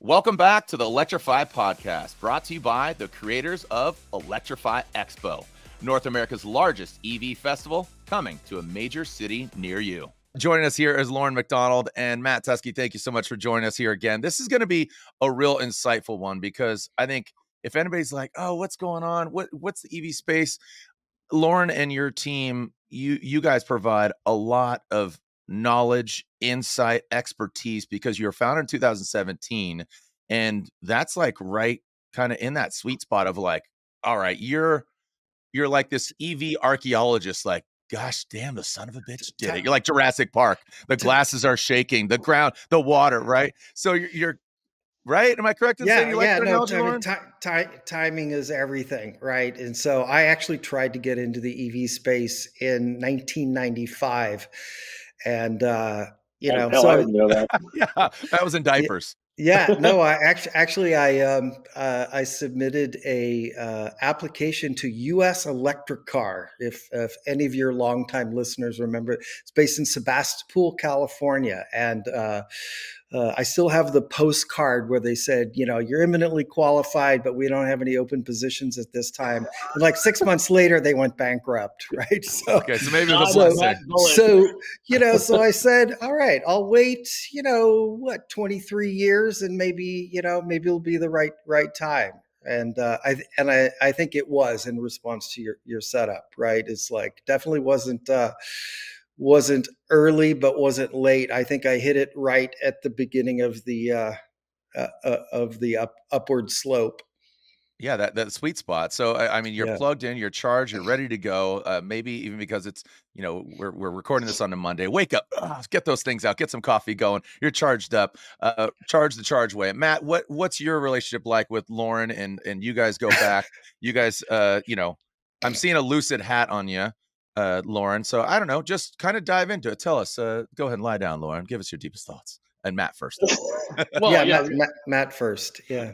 Welcome back to the Electrify podcast, brought to you by the creators of Electrify Expo, North America's largest EV festival, coming to a major city near you. Joining us here is Loren McDonald and Matt Teske. Thank you so much for joining us here again. This is going to be a real insightful one because I think if anybody's like, oh, what's going on? What's the EV space? Loren and your team, you guys provide a lot of knowledge, insight, expertise because you were founded in 2017. And that's like right kind of in that sweet spot of like, all right, you're like this EV archaeologist, like, gosh damn, the son of a bitch did it. You're like Jurassic Park. The glasses are shaking, the ground, the water, right? So you're right. Am I correct in saying you like that analogy, Loren? Timing is everything, right? And so I actually tried to get into the EV space in 1995. And, I didn't know that. Yeah, that was in diapers. Yeah, no, I submitted a application to U.S. Electric Car. If any of your longtime listeners remember, it's based in Sebastopol, California, and I still have the postcard where they said, you're imminently qualified, but we don't have any open positions at this time. And like 6 months later, they went bankrupt, right? So, okay, so maybe it was a blessing. So I said, all right, I'll wait, 23 years, and maybe it'll be the right time. And I think it was in response to your setup, right? It's like definitely wasn't early, but wasn't late. I think I hit it right at the beginning of the upward slope. Yeah, that sweet spot. So I mean, you're plugged in, you're charged, you're ready to go. Maybe even because it's we're recording this on a Monday. Wake up, get those things out, get some coffee going. You're charged up. Charge the charge way. Matt, what's your relationship like with Loren and you guys go back? You guys, I'm seeing a Lucid hat on you. Loren. So I don't know, just kind of dive into it. Tell us, go ahead and lie down, Loren. Give us your deepest thoughts. And Matt first. Matt first. Yeah.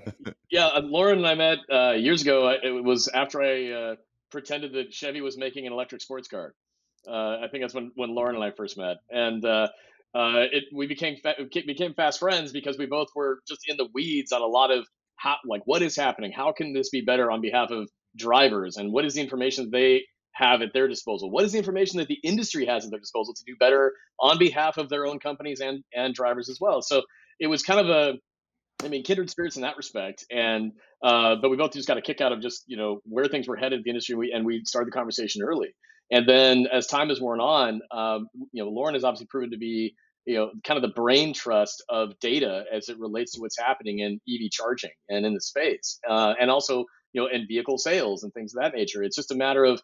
Yeah. Loren and I met years ago. It was after I pretended that Chevy was making an electric sports car. I think that's when Loren and I first met. And we became fast friends because we both were just in the weeds on a lot of what is happening? How can this be better on behalf of drivers? And what is the information they have at their disposal? What is the information that the industry has at their disposal to do better on behalf of their own companies and drivers as well? So it was kind of kindred spirits in that respect. And but we both just got a kick out of just where things were headed in the industry, and we started the conversation early. And then as time has worn on, Loren has obviously proven to be kind of the brain trust of data as it relates to what's happening in EV charging and in the space, and also in vehicle sales and things of that nature. It's just a matter of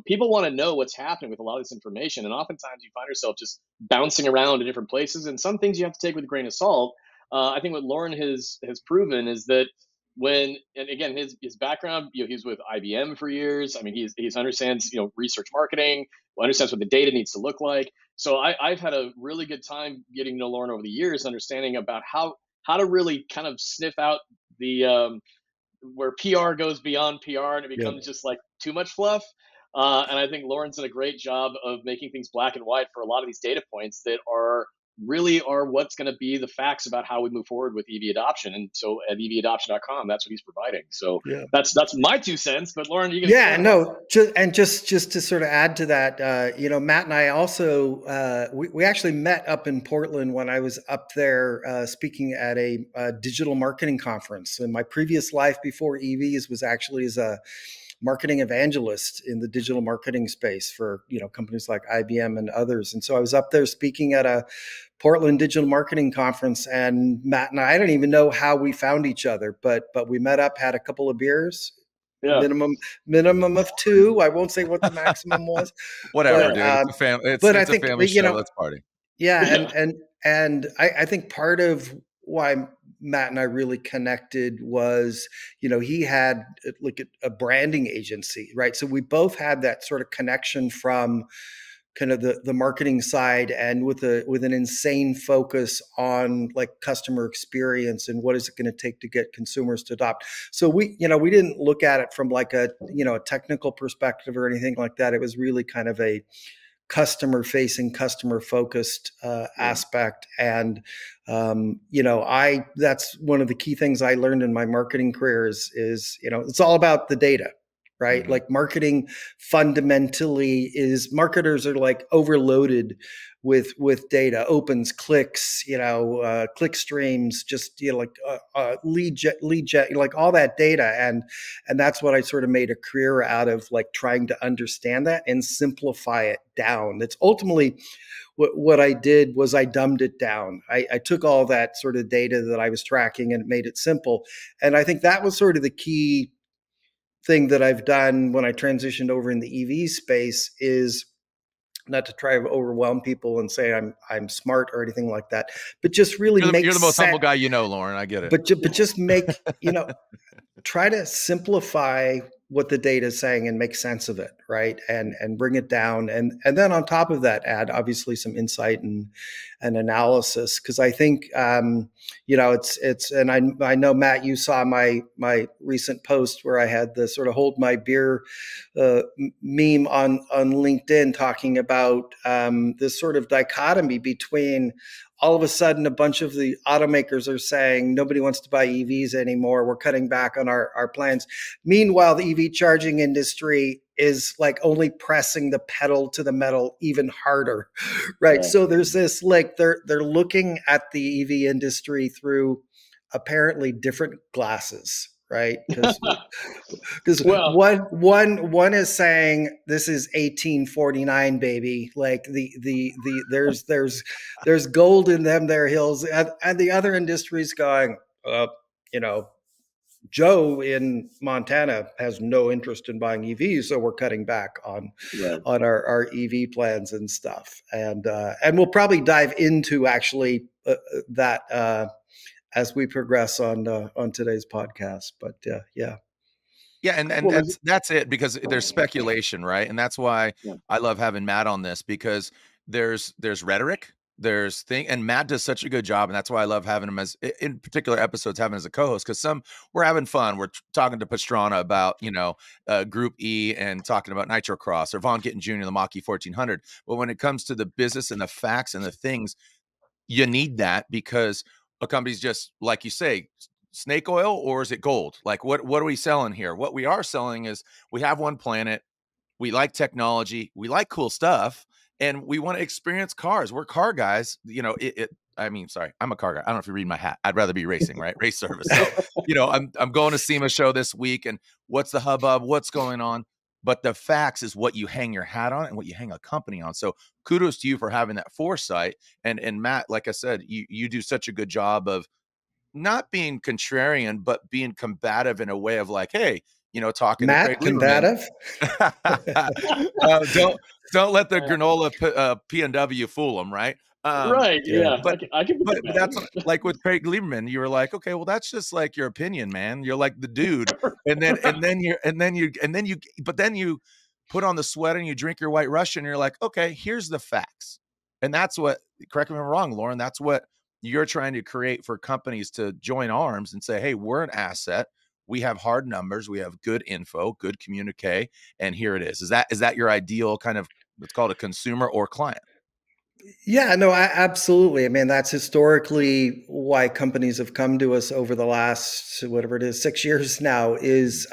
people want to know what's happening with a lot of this information, and oftentimes you find yourself just bouncing around in different places, and some things you have to take with a grain of salt. I think what Loren has proven is that and again, his background, he's with IBM for years. I mean, he understands research marketing, understands what the data needs to look like. So I've had a really good time getting to know Loren over the years, understanding about how to really kind of sniff out the where PR goes beyond PR and it becomes just like too much fluff. And I think Loren's done a great job of making things black and white for a lot of these data points that are what's going to be the facts about how we move forward with EV adoption. And so at evadoption.com, that's what he's providing. So that's my 2 cents. But Loren, you can just to sort of add to that, Matt and I also we actually met up in Portland when I was up there speaking at a digital marketing conference. In my previous life before EVs was actually as a marketing evangelist in the digital marketing space for companies like IBM and others. And so I was up there speaking at a Portland digital marketing conference, and Matt and I don't even know how we found each other, but we met up, had a couple of beers. Minimum of 2. I won't say what the maximum was. Whatever, dude. It's a family. It's a family show. Let's party. Yeah, and I think part of why Matt and I really connected was, he had like a branding agency, right? So we both had that sort of connection from kind of the marketing side, and with an insane focus on like customer experience and what is it going to take to get consumers to adopt. So we didn't look at it from like a technical perspective or anything like that. It was really kind of a customer facing, customer focused aspect. And, that's one of the key things I learned in my marketing career is, it's all about the data, right? Mm-hmm. Like marketing fundamentally marketers are like overloaded with data, opens, clicks, click streams, just, lead jet, like all that data. And that's what I sort of made a career out of, like trying to understand that and simplify it down. It's ultimately what I did was I dumbed it down. I took all that sort of data that I was tracking and made it simple. And I think that was sort of the key thing that I've done when I transitioned over in the EV space, is not to try to overwhelm people and say I'm smart or anything like that, but just really You're the most humble guy Loren. I get it. But just make, try to simplify what the data is saying and make sense of it, right? And bring it down, and then on top of that, add obviously some insight and analysis. Because I think it's and I know, Matt, you saw my recent post where I had the sort of hold my beer meme on LinkedIn, talking about this sort of dichotomy between, all of a sudden, a bunch of the automakers are saying nobody wants to buy EVs anymore. We're cutting back on our plans. Meanwhile, the EV charging industry is like only pressing the pedal to the metal even harder, right? So there's this, like, they're looking at the EV industry through apparently different glasses, right? Because one is saying this is 1849, baby. Like there's gold in them there hills, and the other industry's going, Joe in Montana has no interest in buying EVs, so we're cutting back on our EV plans and stuff. And we'll probably dive into actually that as we progress on today's podcast. But yeah. Yeah, and that's it, because there's speculation, right? And that's why I love having Matt on this, because there's rhetoric, and Matt does such a good job, and that's why I love having him in particular episodes, having him as a co-host, because we're having fun. We're talking to Pastrana about Group E and talking about Nitro Cross, or Von Gittin Jr. the Mach-E 1400. But when it comes to the business and the facts and the things, you need that, because a company's just, like you say, snake oil, or is it gold? Like, what are we selling here? What we are selling is, we have one planet, we like technology, we like cool stuff, and we want to experience cars. We're car guys. Sorry, I'm a car guy. I don't know if you read my hat. I'd rather be racing, right? Race service. So, I'm going to SEMA show this week, and what's the hubbub? What's going on? But the facts is what you hang your hat on and what you hang a company on. So kudos to you for having that foresight. And Matt, like I said, you do such a good job of not being contrarian, but being combative in a way of like, hey, talking Matt, to Craig Lieberman. Don't let the granola P&W fool them, right? Right. Yeah. But I can but that's like with Craig Lieberman, you were like, okay, well, that's just like your opinion, man. You're like the dude. And then you put on the sweater and you drink your White Russian, and you're like, okay, here's the facts. And that's what, correct me if I'm wrong, Loren, that's what you're trying to create for companies to join arms and say, hey, we're an asset. We have hard numbers. We have good info, good communique. And here it is. Is that your ideal kind of, let's call it a consumer or client? Yeah, no, absolutely. I mean, that's historically why companies have come to us over the last, whatever it is, 6 years now, is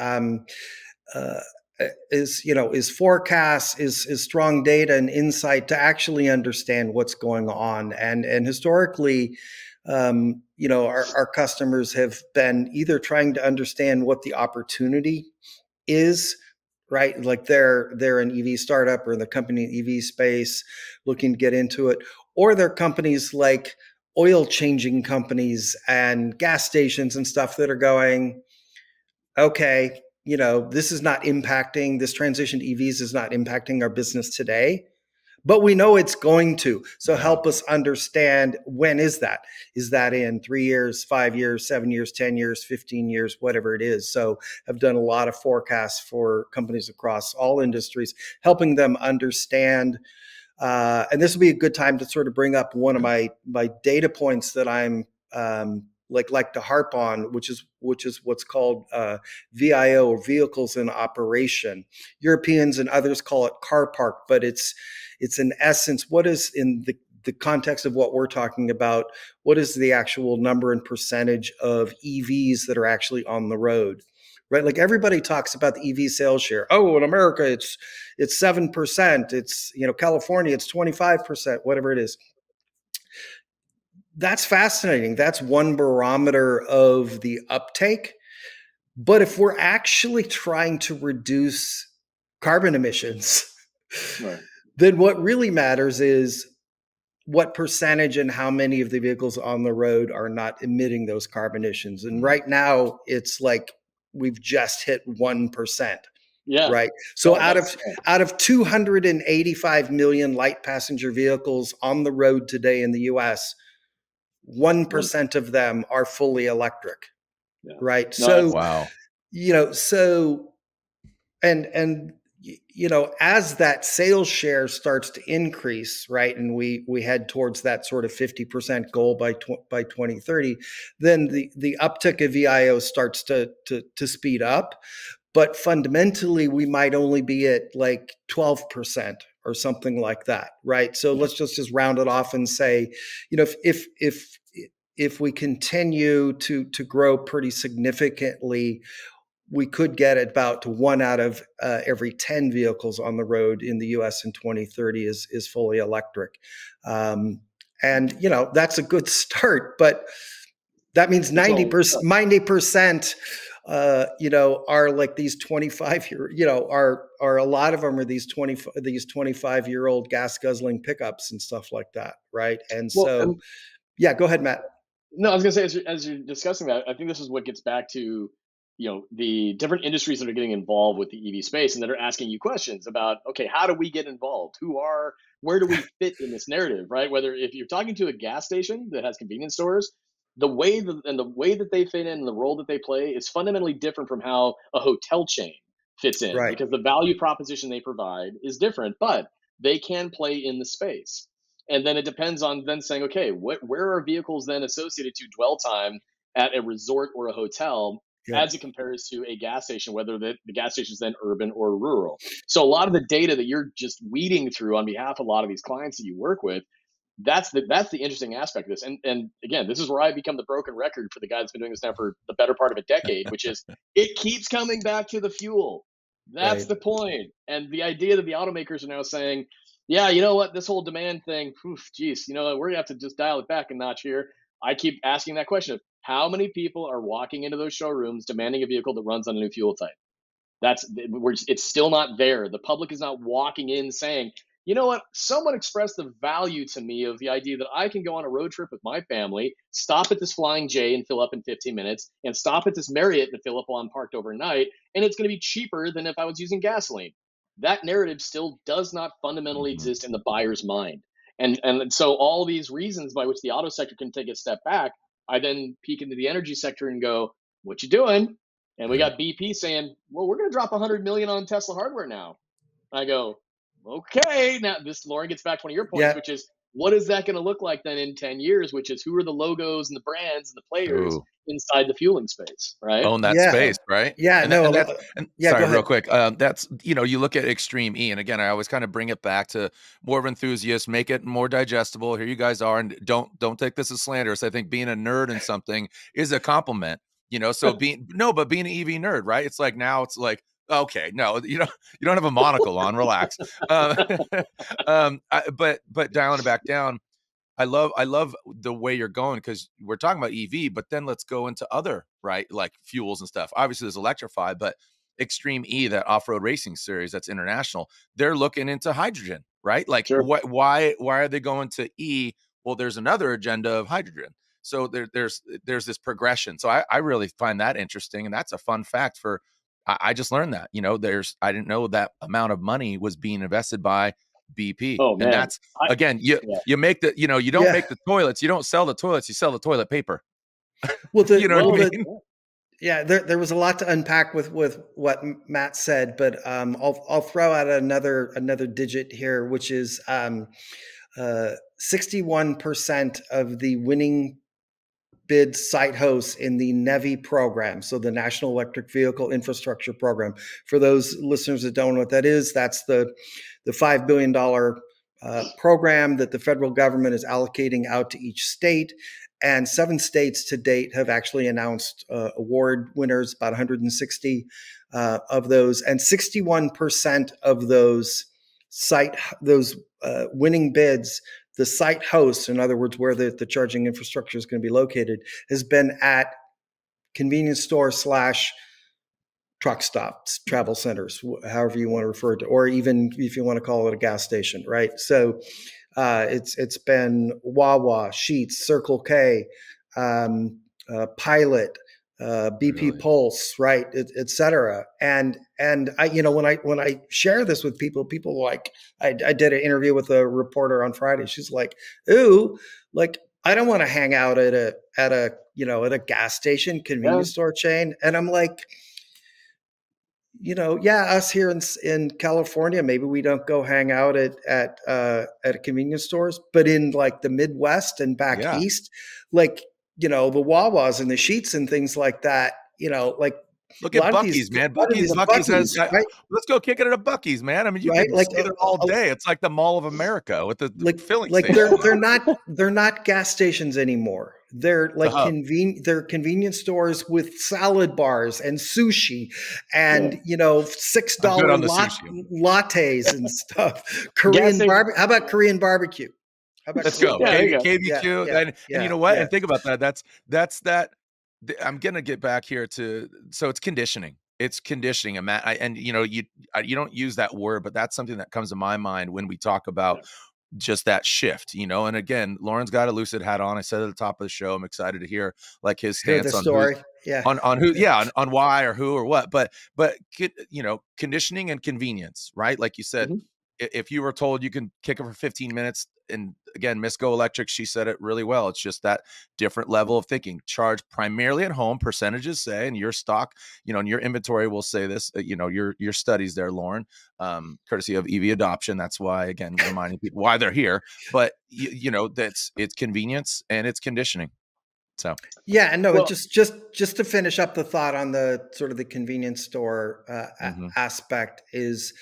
forecasts, is strong data and insight to actually understand what's going on. And historically, our customers have been either trying to understand what the opportunity is, right? Like they're an EV startup or in the company EV space looking to get into it, or they're companies like oil changing companies and gas stations and stuff that are going, okay, this transition to EVs is not impacting our business today, but we know it's going to. So help us understand, when is that? Is that in 3 years, 5 years, 7 years, 10 years, 15 years, whatever it is? So I've done a lot of forecasts for companies across all industries, helping them understand. And this will be a good time to sort of bring up one of my data points that I'm like to harp on, which is what's called VIO, or vehicles in operation. Europeans and others call it car park, but it's in essence, what is in the context of what we're talking about, what is the actual number and percentage of EVs that are actually on the road, right? Like everybody talks about the EV sales share. Oh, in America, it's 7%. It's, California, it's 25%, whatever it is. That's fascinating. That's one barometer of the uptake. But if we're actually trying to reduce carbon emissions, Right. then what really matters is what percentage and how many of the vehicles on the road are not emitting those carbon emissions. And right now, it's like we've just hit 1%. Yeah. Right. So out of 285 million light passenger vehicles on the road today in the US, 1% of them are fully electric. Yeah. Right. No, So, Wow. And as that sales share starts to increase, right, and we head towards that sort of 50% goal by 2030, then the uptick of VIO starts to speed up. But fundamentally, we might only be at like 12% or something like that, right? So let's just round it off and say, if we continue to grow pretty significantly, we could get about 1 out of every 10 vehicles on the road in the U.S. in 2030 is fully electric, and that's a good start. But that means 90%. Are like these 25-year. Are a lot of them are these 25-year-old gas guzzling pickups and stuff like that, right? And so, yeah, go ahead, Matt. No, I was going to say, as you're discussing that, I think this is what gets back to, the different industries that are getting involved with the EV space and that are asking you questions about, okay, how do we get involved? Where do we fit in this narrative, right? Whether if you're talking to a gas station that has convenience stores, the way that they fit in and the role that they play is fundamentally different from how a hotel chain fits in, Right. because the value proposition they provide is different, but they can play in the space. And then it depends on then saying, okay, where are vehicles then associated to dwell time at a resort or a hotel, as it compares to a gas station, whether the gas station is then urban or rural. So a lot of the data that you're just weeding through on behalf of a lot of these clients that you work with, that's the interesting aspect of this. And again, this is where I become the broken record for the guy that's been doing this now for the better part of a decade, which is it keeps coming back to the fuel. That's the point. And the idea that the automakers are now saying, yeah, you know what, this whole demand thing, geez, we're gonna have to just dial it back a notch here. I keep asking that question of how many people are walking into those showrooms demanding a vehicle that runs on a new fuel type. It's still not there. The public is not walking in saying, you know what, someone expressed the value to me of the idea that I can go on a road trip with my family, stop at this Flying J and fill up in 15 minutes, and stop at this Marriott to fill up while I'm parked overnight, and it's going to be cheaper than if I was using gasoline. That narrative still does not fundamentally exist in the buyer's mind. And so all these reasons by which the auto sector can take a step back, I then peek into the energy sector and go, what you doing? And we got BP saying, well, we're going to drop 100 million on Tesla hardware now. I go, okay. Now this, Loren, gets back to one of your points, which is, what is that going to look like then in 10 years, which is who are the logos and the brands and the players inside the fueling space, right? Own that space, right? Yeah, sorry, real quick. That's, you look at Extreme E, and again, I always kind of bring it back to more of enthusiasts, make it more digestible. Here you guys are, and don't take this as slanderous. I think being a nerd in something is a compliment, so being an EV nerd, right? It's like, now it's like, okay, no, you don't have a monocle on, relax. But dialing it back down, I love the way you're going, because we're talking about EV, but then let's go into other, right, like fuels and stuff. Obviously there's Electrify, but Extreme E, that off-road racing series that's international, they're looking into hydrogen, right? Like, why are they going to E? Well, there's another agenda of hydrogen. So there's this progression. So I really find that interesting, and that's a fun fact for. I just learned that, I didn't know that amount of money was being invested by BP. Oh, man. And that's, again, you make the, you don't make the toilets, you don't sell the toilets, you sell the toilet paper. Well, yeah, there was a lot to unpack with what Matt said, but I'll throw out another digit here, which is 61% of the winning bid site hosts in the NEVI program, so the National Electric Vehicle Infrastructure Program. For those listeners that don't know what that is, that's the $5 billion program that the federal government is allocating out to each state. And 7 states to date have actually announced award winners, about 160 of those, and 61% of those winning bids, the site host, in other words, where the charging infrastructure is going to be located, has been at convenience store / truck stops, travel centers, however you want to refer to, or even if you want to call it a gas station, right? So it's been Wawa, Sheetz, Circle K, Pilot, BP Really? Pulse, right, et cetera. And I, when I share this with people like, I did an interview with a reporter on Friday. She's like, "Ooh, like I don't want to hang out at a gas station, convenience store chain." And I'm like, us here in California, maybe we don't go hang out at convenience stores, but in like the Midwest and back east, like, the Wawas and the Sheets and things like that, like, look at Buc-ee's, man. Buc-ee's has, right? Let's go kick it at a Buc-ee's, man. I mean, you right? can stay there all day. It's like the Mall of America with the filling station. Like they're not gas stations anymore. They're like they're convenience stores with salad bars and sushi and $6 lattes and stuff. How about Korean barbecue? Let's go. KBQ. And you know what? And think about that. That's that. I'm gonna get back here to, so it's conditioning. It's conditioning, and Matt, you don't use that word, but that's something that comes to my mind when we talk about just that shift, And again, Loren's got a Lucid hat on. I said at the top of the show, I'm excited to hear like his stance on story. on why or who or what. But conditioning and convenience, right? Like you said, if you were told you can kick it for 15 minutes, and again, Miss Go Electric, she said it really well. It's just that different level of thinking. Charge primarily at home, percentages say, and your stock, and your inventory will say this, your studies there, Loren, courtesy of EV adoption. That's why, again, reminding people why they're here. But it's convenience and it's conditioning. So just to finish up the thought on the sort of the convenience store aspect is,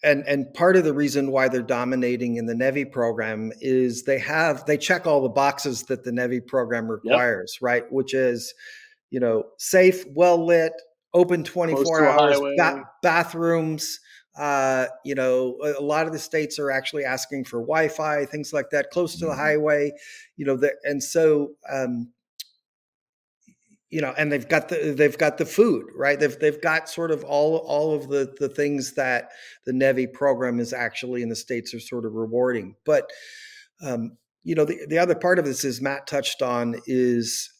and part of the reason why they're dominating in the NEVI program is they check all the boxes that the NEVI program requires, right? Which is, safe, well lit, open 24 hours, bathrooms. A lot of the states are actually asking for Wi-Fi, things like that, close to the highway. And they've got the food, right? They've got sort of all of the things that the NEVI program is actually in the states are sort of rewarding. But the other part of this, is Matt touched on, is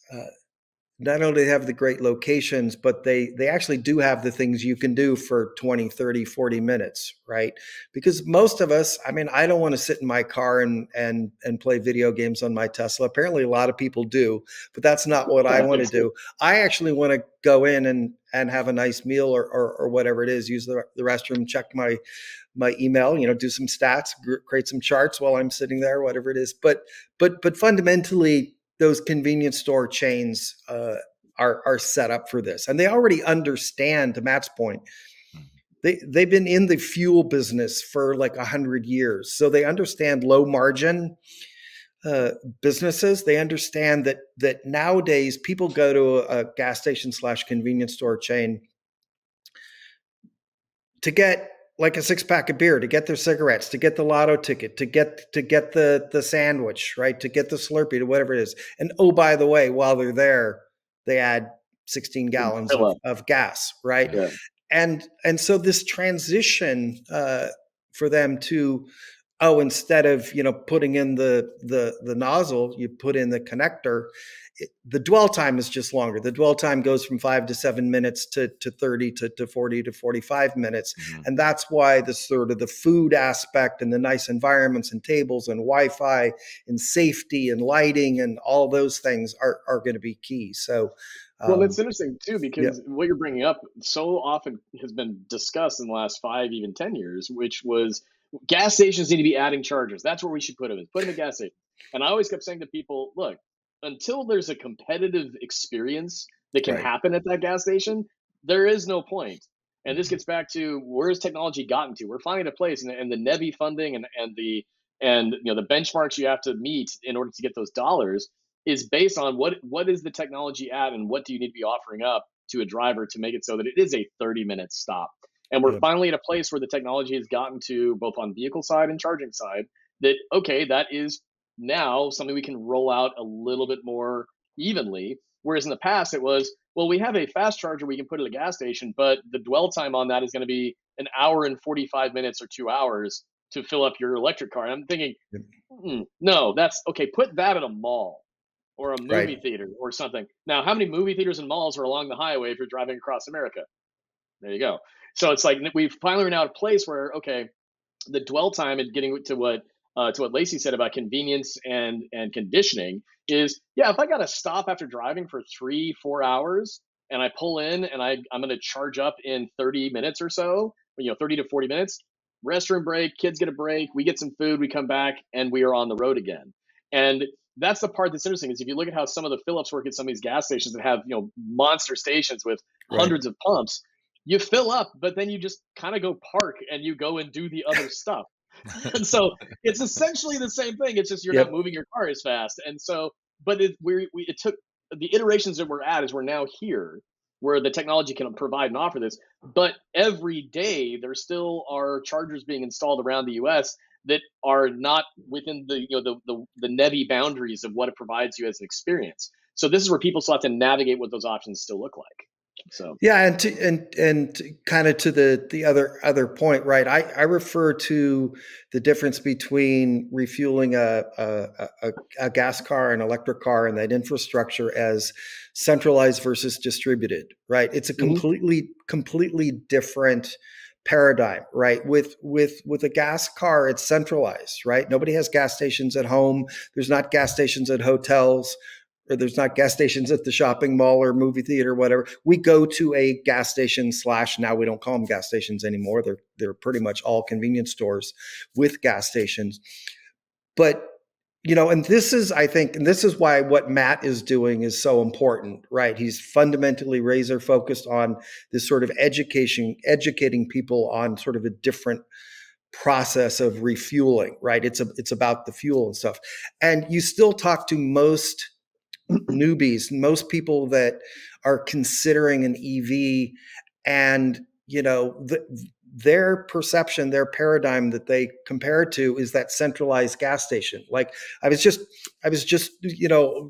not only do they have the great locations, but they actually do have the things you can do for 20, 30, 40 minutes, right? Because most of us, I mean, I don't want to sit in my car and play video games on my Tesla. Apparently a lot of people do, but that's not what I want to do. I actually want to go in and have a nice meal or whatever it is, use the restroom, check my email, do some stats, create some charts while I'm sitting there, whatever it is. But fundamentally, those convenience store chains are set up for this, and they already understand. To Matt's point, they've been in the fuel business for like 100 years, so they understand low margin businesses. They understand that nowadays people go to a gas station / convenience store chain to get like a 6-pack of beer, to get their cigarettes, to get the lotto ticket, to get the sandwich, right? To get the Slurpee, to whatever it is. And oh, by the way, while they're there, they add 16 gallons of gas, right? Yeah. And so this transition for them to, instead of putting in the nozzle, you put in the connector. The dwell time is just longer. The dwell time goes from 5 to 7 minutes to 30 to 40 to 45 minutes. And that's why the sort of the food aspect and the nice environments and tables and Wi-Fi and safety and lighting and all those things are going to be key. So, well, it's interesting too, because what you're bringing up so often has been discussed in the last 5, even 10 years, which was gas stations need to be adding chargers. That's where we should put them in. Put them in gas stations. And I always kept saying to people, look, until there's a competitive experience that can Right. happen at that gas station, there is no point. And this gets back to where has technology gotten to? We're finding a place, and the NEVI funding and the benchmarks you have to meet in order to get those dollars is based on what is the technology at, and what do you need to be offering up to a driver to make it so that it is a 30-minute stop. And we're finally at a place where the technology has gotten to, both on vehicle side and charging side, that okay, that is now something we can roll out a little bit more evenly. Whereas in the past it was, well, we have a fast charger we can put at a gas station, but the dwell time on that is going to be an hour and 45 minutes or 2 hours to fill up your electric car. And I'm thinking, no, that's okay. Put that at a mall or a movie theater or something. Now, how many movie theaters and malls are along the highway if you're driving across America? There you go. So it's like we've finally run out of place where, okay, the dwell time and getting to what Lacey said about convenience and conditioning is, yeah, if I got to stop after driving for 3-4 hours and I pull in and I'm going to charge up in 30 minutes or so, 30 to 40 minutes, restroom break, kids get a break, we get some food, we come back, and we are on the road again. And that's the part that's interesting, is if you look at how some of the fill-ups work at some of these gas stations that have monster stations with hundreds of pumps, you fill up, but then you just kind of go park and you go and do the other stuff. And so it's essentially the same thing. It's just you're not moving your car as fast. And so, but it took the iterations that we're at, is we're now here where the technology can provide and offer this. But every day there still are chargers being installed around the U.S. that are not within the NEVI boundaries of what it provides you as an experience. So this is where people still have to navigate what those options still look like. So yeah, and kind of to the other point, right? I refer to the difference between refueling a gas car, an electric car, and that infrastructure as centralized versus distributed, right? It's a completely different paradigm, right? With a gas car, it's centralized, right? Nobody has gas stations at home. There's not gas stations at hotels, or there's not gas stations at the shopping mall or movie theater, whatever. We go to a gas station / now we don't call them gas stations anymore. They're pretty much all convenience stores with gas stations. But, and this is, I think, and this is why what Matt is doing is so important, right? He's fundamentally razor focused on this sort of educating people on sort of a different process of refueling, right? It's about the fuel and stuff. And you still talk to most newbies, most people that are considering an EV, and their perception, their paradigm that they compare it to is that centralized gas station. Like I was just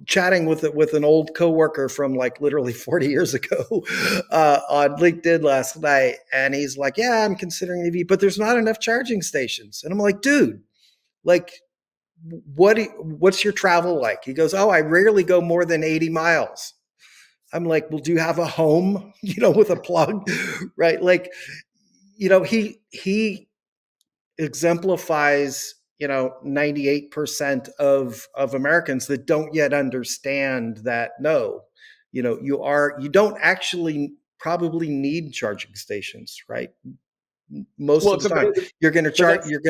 chatting with an old coworker from like literally 40 years ago on LinkedIn last night, and he's like, "Yeah, I'm considering an EV, but there's not enough charging stations." And I'm like, "Dude, like, what's your travel like?" He goes, "Oh, I rarely go more than 80 miles. I'm like, "Well, do you have a home, with a plug?" Right? Like, he exemplifies, 98% of Americans that don't yet understand that, no, you don't actually probably need charging stations, right? Most of the time you're going to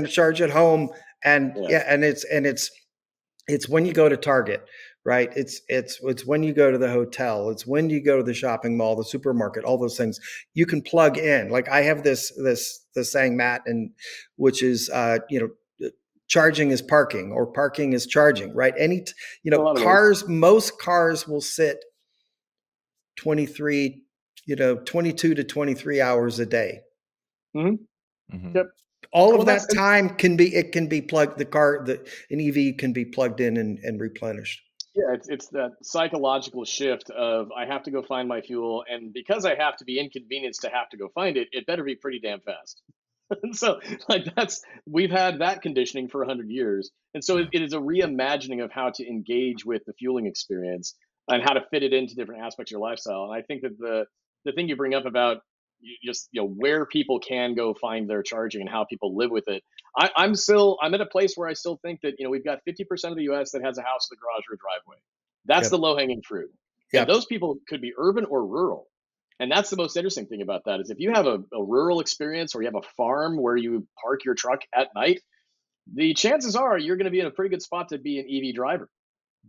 charge at home, and and it's when you go to Target, right? It's when you go to the hotel, it's when you go to the shopping mall, the supermarket, all those things you can plug in. Like I have this saying, Matt, and which is charging is parking, or parking is charging, right? Most cars will sit 22 to 23 hours a day. Yep. All of that time can be plugged. An EV can be plugged in and replenished. Yeah, it's that psychological shift of I have to go find my fuel, and because I have to be inconvenienced to have to go find it, it better be pretty damn fast. And so, like we've had that conditioning for 100 years, and so it is a reimagining of how to engage with the fueling experience and how to fit it into different aspects of your lifestyle. And I think that the thing you bring up about just where people can go find their charging and how people live with it. I'm at a place where I still think that we've got 50% of the U.S. that has a house with a garage or a driveway. That's the low hanging fruit. And those people could be urban or rural. And that's the most interesting thing about that is if you have a rural experience, or you have a farm where you park your truck at night, the chances are you're going to be in a pretty good spot to be an EV driver.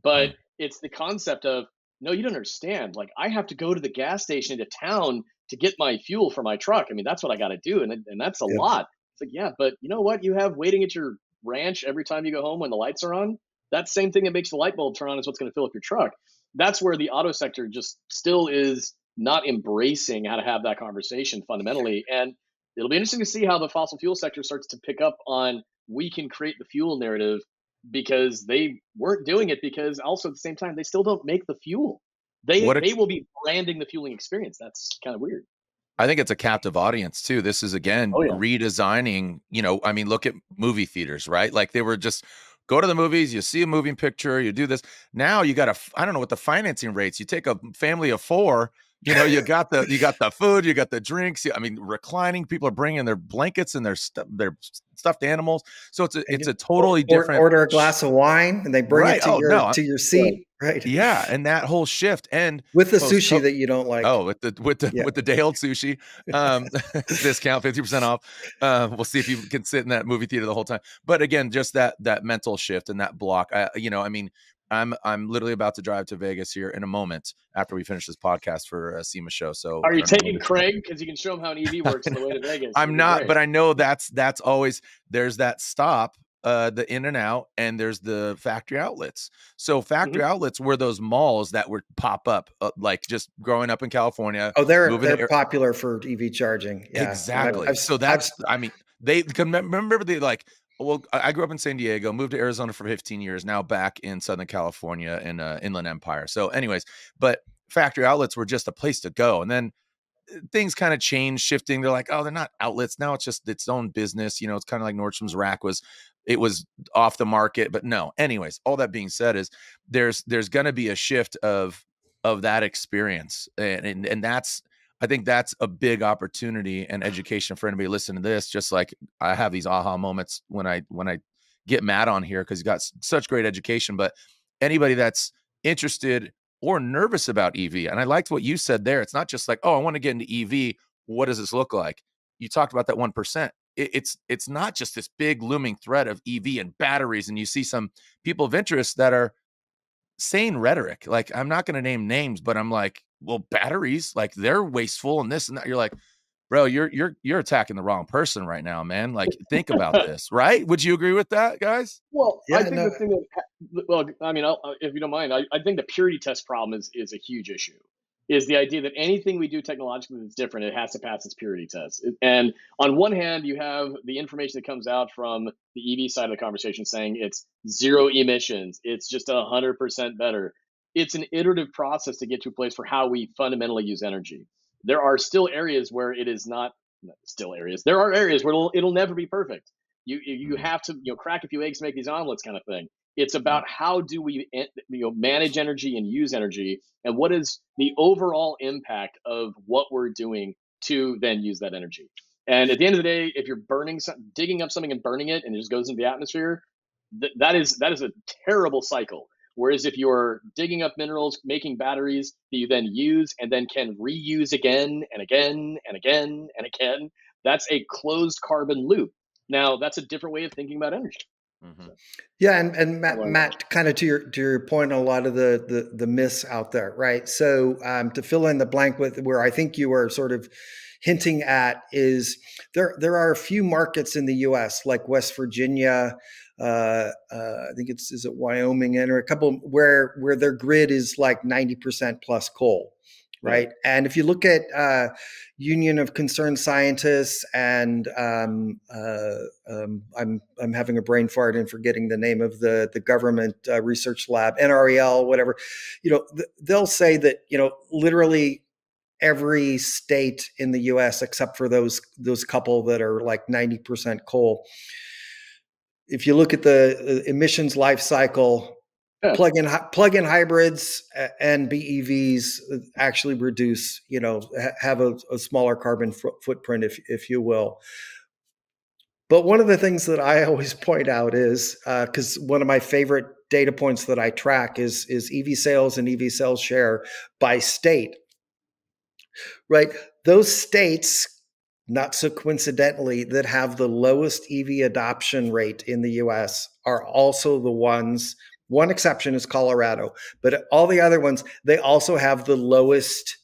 But it's the concept of, no, you don't understand. Like, I have to go to the gas station to town to get my fuel for my truck. I mean, that's what I got to do. And that's a lot. It's like, yeah, but you know what? You have waiting at your ranch every time you go home when the lights are on. That same thing that makes the light bulb turn on is what's going to fill up your truck. That's where the auto sector just still is not embracing how to have that conversation fundamentally. And it'll be interesting to see how the fossil fuel sector starts to pick up on, we can create the fuel narrative, because they weren't doing it, because also at the same time, they still don't make the fuel. They will be branding the fueling experience. That's kind of weird. I think it's a captive audience too. This is, again, redesigning, I mean, look at movie theaters, right? Like, they were just go to the movies, you see a moving picture, you do this. Now you got I don't know what the financing rates. You take a family of 4, you got the food, you got the drinks. I mean, reclining, people are bringing their blankets and their stuffed animals. So it's a totally different. Order a glass of wine and they bring it to your seat. Right. Yeah. And that whole shift, and with the sushi that you don't like. Oh, with the day old sushi, discount 50% off. We'll see if you can sit in that movie theater the whole time. But again, just that mental shift and that block. I mean, I'm literally about to drive to Vegas here in a moment after we finish this podcast for a SEMA show. So are you taking Craig? Because you can show him how an EV works on the way to Vegas. I'm not, but I know that's always, there's that stop, the in and out, and there's the factory outlets. So factory outlets were those malls that would pop up, like just growing up in California. Oh, they're popular for EV charging. Yeah, exactly. I mean, they can remember like, well, I grew up in San Diego, moved to Arizona for 15 years, now back in Southern California in Inland Empire. So anyways, but factory outlets were just a place to go. And then things kind of changed, shifting. They're like, oh, they're not outlets. Now it's just its own business. It's kind of like Nordstrom's Rack was off the market, but no. Anyways, all that being said is there's going to be a shift of that experience. And I think that's a big opportunity and education for anybody listening to this. Just like I have these aha moments when I get Matt on here, because he's got such great education, but anybody that's interested or nervous about EV. And I liked what you said there. It's not just like, oh, I want to get into EV. What does this look like? You talked about that 1%. It's not just this big looming threat of EV and batteries. And you see some people of interest that are saying rhetoric. Like, I'm not going to name names, but I'm like, well, batteries, like, they're wasteful and this and that. You're like, bro, you're attacking the wrong person right now, man. Like, think about this, right? Would you agree with that, guys? Well, yeah, I think the thing that, well, I mean, if you don't mind, I think the purity test problem is a huge issue. Is the idea that anything we do technologically that's different, it has to pass its purity test. And on one hand, you have the information that comes out from the EV side of the conversation saying it's 0 emissions, it's just 100% better. It's an iterative process to get to a place for how we fundamentally use energy. There are still areas where it is not still areas. There are areas where it'll never be perfect. You have to crack a few eggs to make these omelets kind of thing. It's about how do we manage energy and use energy, and what is the overall impact of what we're doing to then use that energy. And at the end of the day, if you're digging up something and burning it, and it just goes into the atmosphere, that is a terrible cycle. Whereas if you're digging up minerals, making batteries that you then use and then can reuse again and again and again and again, that's a closed carbon loop. Now, that's a different way of thinking about energy. Mm-hmm. Yeah, and Matt, kind of to your point on a lot of the myths out there, right? So to fill in the blank with where I think you were sort of hinting at is there are a few markets in the U.S. like West Virginia, I think is it Wyoming, and or a couple where their grid is like 90% plus coal. Right. And if you look at Union of Concerned Scientists and I'm having a brain fart and forgetting the name of the government research lab, NREL, whatever, they'll say that, literally every state in the US, except for those couple that are like 90% coal. If you look at the emissions life cycle, plug-in hybrids and BEVs actually reduce, have a smaller carbon footprint, if you will. But one of the things that I always point out is, because one of my favorite data points that I track is EV sales and EV sales share by state, right? Those states not so coincidentally, that have the lowest EV adoption rate in the US are also the ones, one exception is Colorado, but all the other ones, they also have the lowest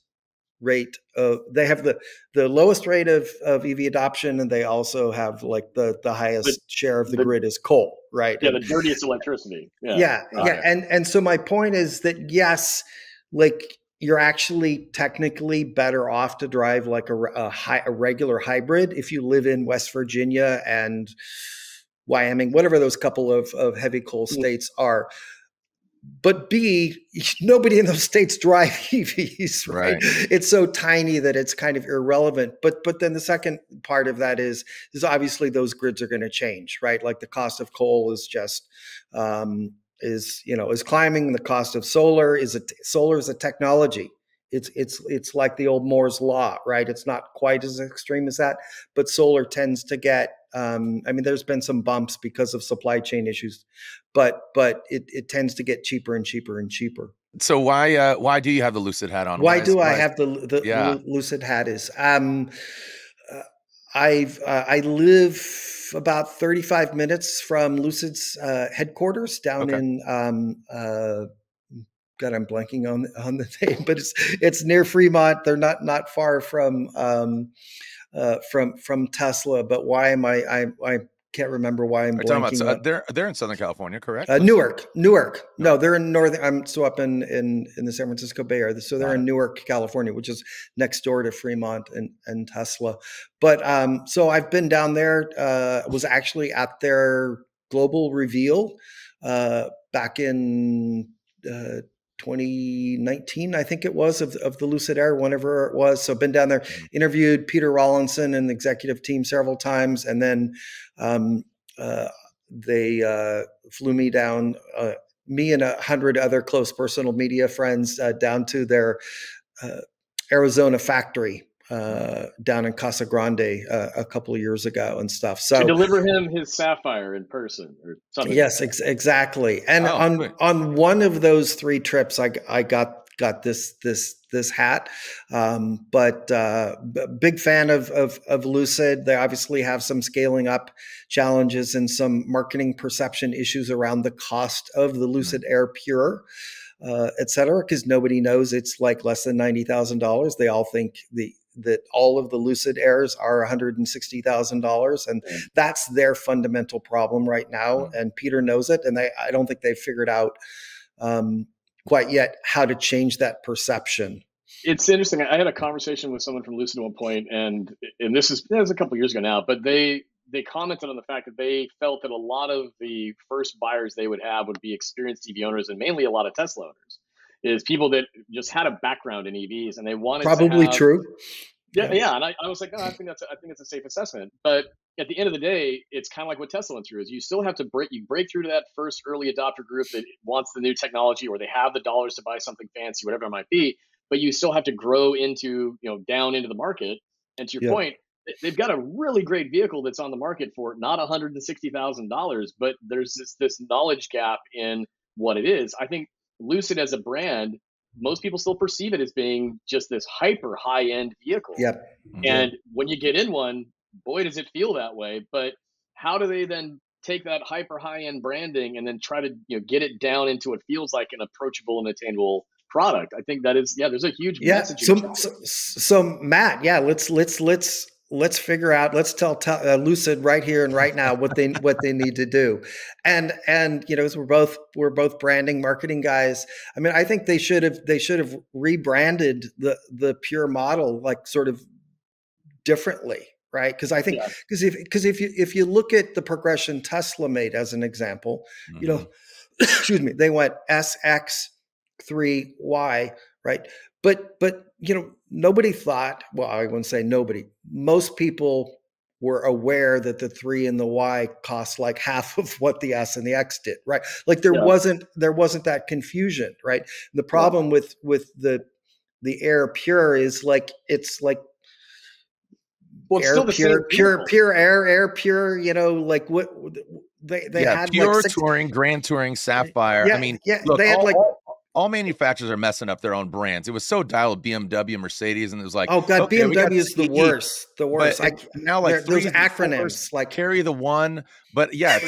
rate of, they have the lowest rate of EV adoption, and they also have like the highest share of the grid is coal, right? Yeah, and the dirtiest electricity. Yeah. And so my point is that, yes, like you're actually technically better off to drive like a regular hybrid if you live in West Virginia and Wyoming, whatever those couple of heavy coal states are. But B, nobody in those states drive EVs, right? It's so tiny that it's kind of irrelevant. But then the second part of that is obviously those grids are going to change, right? Like the cost of coal is just is climbing. The cost of solar is a technology. It's like the old Moore's law, right? It's not quite as extreme as that, but solar tends to get. There's been some bumps because of supply chain issues, but it tends to get cheaper and cheaper and cheaper. So why do you have the Lucid hat on? Why I have the Lucid hat is I live about 35 minutes from Lucid's headquarters down in God, I'm blanking on the name, but it's near Fremont. They're not far from Tesla. But why am I can't remember why I'm blanking. They're in Southern California, correct? Newark. No, they're in northern. I'm so up in the San Francisco Bay Area. So they're in Newark, California, which is next door to Fremont and Tesla. But so I've been down there. Was actually at their global reveal back in 2019, I think it was, of the Lucid Air, whenever it was. So I've been down there, interviewed Peter Rawlinson and the executive team several times. And then they flew me down, me and 100 other close personal media friends down to their Arizona factory down in Casa Grande a couple of years ago and stuff. So to deliver him his Sapphire in person or something. Yes, exactly. And on one of those 3 trips, I got this hat. But big fan of Lucid. They obviously have some scaling up challenges and some marketing perception issues around the cost of the Lucid Air Pure. Et cetera, because nobody knows it's like less than $90,000. They all think that all of the Lucid Airs are $160,000, and that's their fundamental problem right now. And Peter knows it, and I don't think they've figured out quite yet how to change that perception. It's interesting. I had a conversation with someone from Lucid at one point, and this was a couple of years ago now, but they commented on the fact that they felt that a lot of the first buyers they would have would be experienced EV owners, and mainly a lot of Tesla owners, is people that just had a background in EVs and they wanted probably to have, true. Yeah. And I was like, I think it's a safe assessment. But at the end of the day, it's kind of like what Tesla went through is you still have to break through to that first early adopter group that wants the new technology, or they have the dollars to buy something fancy, whatever it might be. But you still have to grow into, down into the market. And to your point, they've got a really great vehicle that's on the market for not $160,000, but there's this knowledge gap in what it is. I think Lucid as a brand, most people still perceive it as being just this hyper high-end vehicle. Yep. And when you get in one, boy, does it feel that way. But how do they then take that hyper high-end branding and then try to get it down into what feels like an approachable and attainable product? I think that is, there's a huge message. So Matt, let's figure out, let's tell Lucid right here and right now what they need to do. And as we're both branding marketing guys. I mean, I think they should have rebranded the Pure model like sort of differently, right? Because I think if you look at the progression Tesla made as an example, excuse me, they went SX3Y, right? But nobody thought, well, I wouldn't say nobody, most people were aware that the 3 and the Y cost like half of what the S and the X did, right? Like there wasn't that confusion, right? The problem with the Air Pure is like, it's like, Air Pure, Air Pure, like what they had Pure like Touring, Grand Touring, Sapphire. look, they had all manufacturers are messing up their own brands. It was so dialed BMW, Mercedes, and it was like, oh god, okay, we got BMW is the CE. worst. The worst. But now like those threes and acronyms fours like carry the one. But yeah,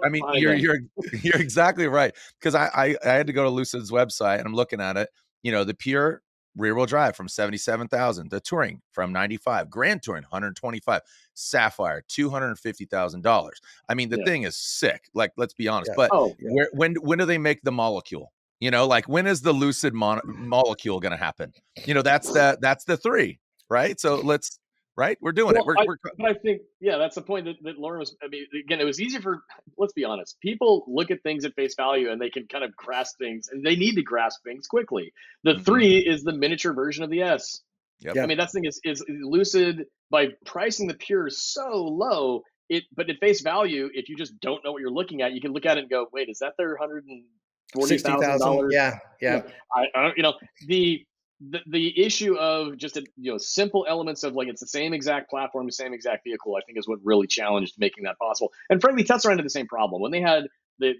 I mean, you're exactly right. Because I had to go to Lucid's website and I'm looking at it. You know, the pure rear wheel drive from 77,000, the touring from 95, Grand Touring 125, Sapphire $250,000. I mean, the thing is sick. Like, let's be honest. But when do they make the molecule? You know, like when is the Lucid molecule going to happen? You know, that's the 3, right? So let's. Right, we're doing it. But I think, that's the point that Loren was. I mean, again, it was easy for. Let's be honest. People look at things at face value, and they can kind of grasp things, and they need to grasp things quickly. The 3 is the miniature version of the S. Yep. I mean, that thing is Lucid by pricing the Pure so low. But at face value, if you just don't know what you're looking at, you can look at it and go, "Wait, is that their $140,000?" Yeah. I you know the issue of just simple elements of like it's the same exact platform, the same exact vehicle, I think is what really challenged making that possible. And frankly, Tesla ran into the same problem when they had the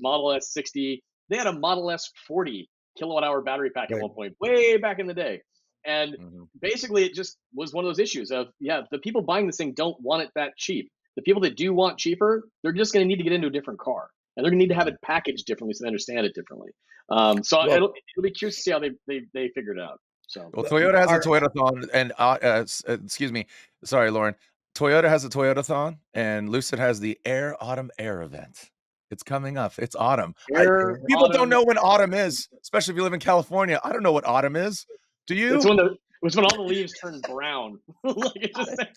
Model S60. They had a Model S 40 kilowatt hour battery pack at one point, way back in the day. And basically, it just was one of those issues of the people buying this thing don't want it that cheap. The people that do want cheaper, they're just going to need to get into a different car. And they're going to need to have it packaged differently so they understand it differently. So it'll be curious to see how they figure it out. So Toyota has a Toyotathon, and excuse me, sorry, Loren. Toyota has a Toyotathon, and Lucid has the Autumn Air event. It's coming up. It's autumn. People don't know when autumn is, especially if you live in California. I don't know what autumn is. Do you? It's when all the leaves turn brown. Like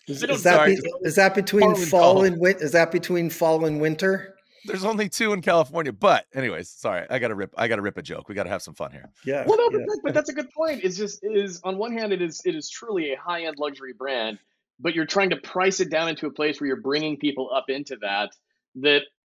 is that between fall and winter? Is that between fall and winter? There's only 2 in California, but anyways, sorry, I gotta rip a joke. We gotta have some fun here. Yeah. Well, no, but that's a good point. It is on one hand, it is truly a high end luxury brand, but you're trying to price it down into a place where you're bringing people up into that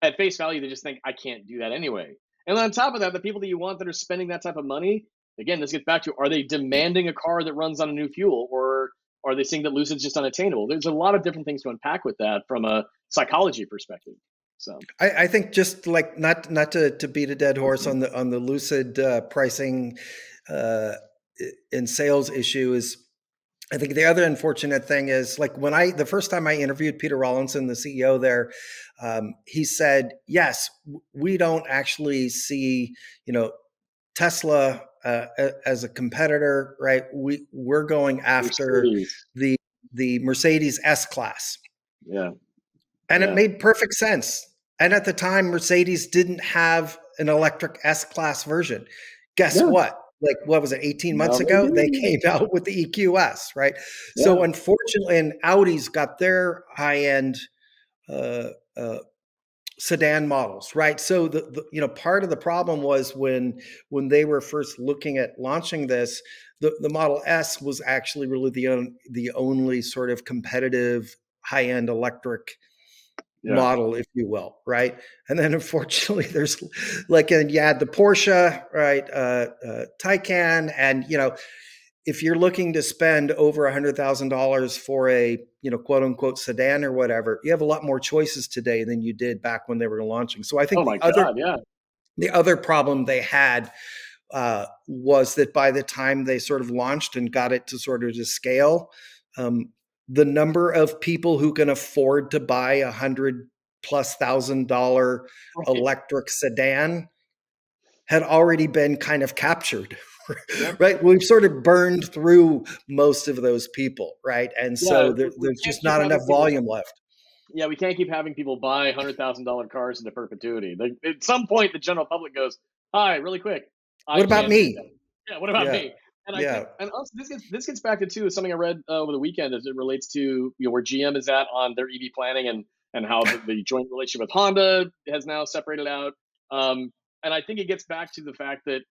at face value they just think I can't do that anyway. And then on top of that, the people that you want that are spending that type of money, again, this gets back to, are they demanding a car that runs on a new fuel, or are they seeing that Lucid's just unattainable? There's a lot of different things to unpack with that from a psychology perspective. So I think just like not to beat a dead horse on the Lucid pricing and sales issue is, I think the other unfortunate thing is, like the first time I interviewed Peter Rawlinson, the CEO there, he said, yes, we don't actually see Tesla as a competitor, right? We're going after the Mercedes S-Class. Yeah. And it made perfect sense. And at the time, Mercedes didn't have an electric S-Class version. Guess what? Like, what was it, 18 months ago? They came out with the EQS, right? Yeah. So unfortunately, and Audi's got their high-end sedan models, right? So the part of the problem was when they were first looking at launching this, the Model S was actually really the only sort of competitive high-end electric model, if you will, right? And then unfortunately there's and you had the Porsche, right? Taycan, and if you're looking to spend over $100,000 for a quote unquote sedan or whatever, you have a lot more choices today than you did back when they were launching. So I think the other problem they had was that by the time they sort of launched and got it to sort of to scale, the number of people who can afford to buy $100,000+ electric sedan had already been kind of captured, right? We've sort of burned through most of those people, right? And so there's just not enough volume left. Yeah, we can't keep having people buy $100,000 cars into perpetuity. At some point, the general public goes, "Hi, really quick. What about me? Yeah, what about me?" And I think, and also this gets back to something I read over the weekend as it relates to where GM is at on their EV planning and how the joint relationship with Honda has now separated out. And I think it gets back to the fact that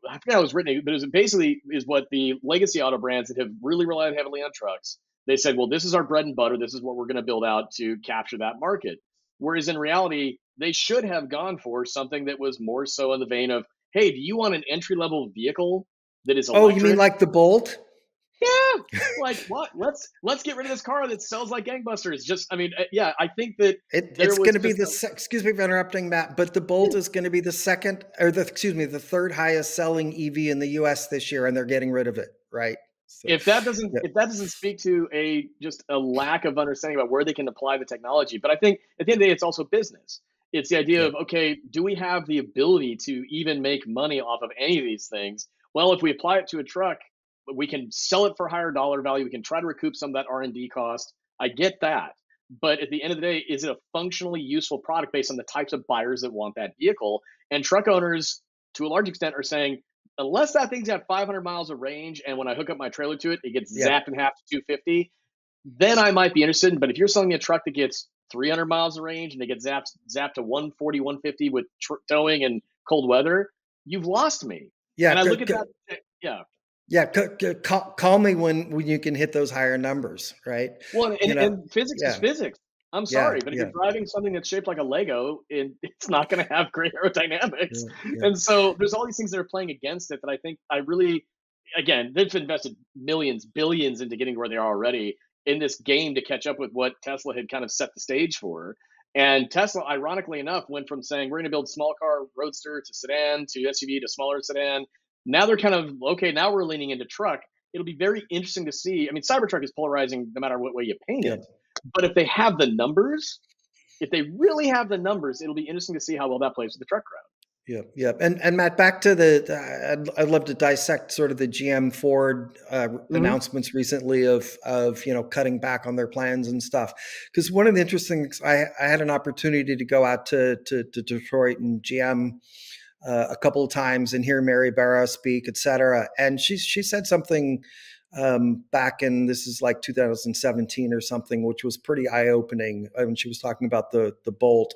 I forget how it was written, but it basically is what the legacy auto brands that have really relied heavily on trucks. They said, well, this is our bread and butter. This is what we're going to build out to capture that market. Whereas in reality, they should have gone for something that was more so in the vein of, hey, do you want an entry-level vehicle that is electric? Oh, you mean like the Bolt? Yeah, like what? Let's get rid of this car that sells like gangbusters. Just, I mean, yeah, I think that It's going to be excuse me for interrupting, Matt, but the Bolt is going to be the the third highest selling EV in the US this year, and they're getting rid of it, right? So, if that doesn't speak to just a lack of understanding about where they can apply the technology. But I think at the end of the day, it's also business. It's the idea of, okay, do we have the ability to even make money off of any of these things? Well, if we apply it to a truck, we can sell it for higher dollar value. We can try to recoup some of that R&D cost. I get that. But at the end of the day, is it a functionally useful product based on the types of buyers that want that vehicle? And truck owners, to a large extent, are saying, unless that thing's got 500 miles of range, and when I hook up my trailer to it, it gets zapped in half to 250, then I might be interested. But if you're selling me a truck that gets 300 miles of range and it gets zapped to 140, 150 with towing and cold weather, you've lost me. Yeah, and I look at that. Yeah. Yeah, call me when you can hit those higher numbers, right? Well, and physics is physics. I'm sorry, but if you're driving something that's shaped like a Lego, it's not going to have great aerodynamics. And so there's all these things that are playing against it that I think again, they've invested millions, billions into getting where they are already in this game to catch up with what Tesla had kind of set the stage for. And Tesla, ironically enough, went from saying, we're going to build small car roadster to sedan to SUV to smaller sedan. Now they're kind of, okay, now we're leaning into truck. It'll be very interesting to see. I mean, Cybertruck is polarizing no matter what way you paint it. But if they have the numbers, if they really have the numbers, it'll be interesting to see how well that plays with the truck crowd. Yeah. And Matt, back to I'd love to dissect sort of the GM Ford announcements recently of cutting back on their plans and stuff. Because one of the interesting things, I had an opportunity to go out to Detroit and GM a couple of times and hear Mary Barra speak, et cetera. And she said something back in, this is like 2017 or something, which was pretty eye-opening when she was talking about the Bolt,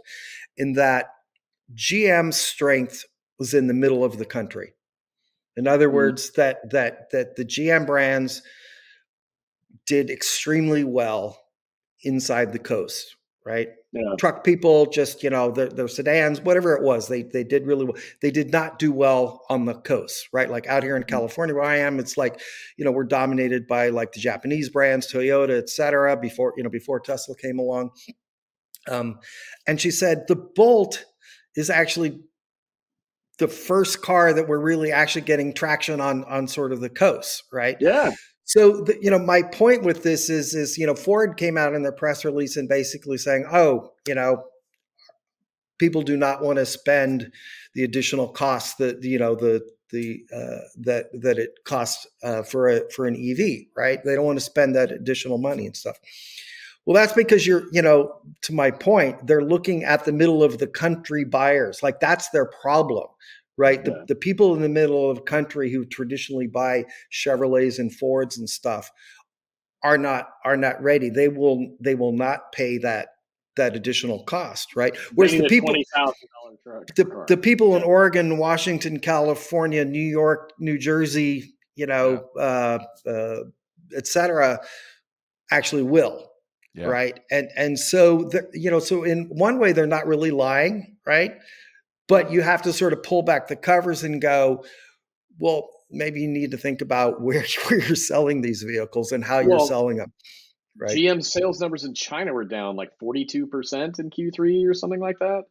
in that GM's strength was in the middle of the country. In other words, that the GM brands did extremely well inside the coast, right? Yeah. Truck people, just, their sedans, whatever it was, they did really well. They did not do well on the coast, right? Like out here in California where I am, it's like, we're dominated by like the Japanese brands, Toyota, et cetera, before Tesla came along. And she said the Bolt is actually the first car that we're really actually getting traction on sort of the coast, right? Yeah. So, my point with this is, Ford came out in their press release and basically saying, people do not want to spend the additional costs that, that it costs for an EV, right? They don't want to spend that additional money and stuff. Well, that's because to my point, they're looking at the middle of the country buyers. Like that's their problem. Right. Yeah. The people in the middle of the country who traditionally buy Chevrolets and Fords and stuff are not ready. They will not pay that additional cost. Right. Whereas the people, the people in Oregon, Washington, California, New York, New Jersey, et cetera, actually will. Yeah. Right. And so, so in one way, they're not really lying. Right. But you have to sort of pull back the covers and go, well, maybe you need to think about where you're selling these vehicles and how you're selling them. Right? GM sales numbers in China were down like 42% in Q3 or something like that.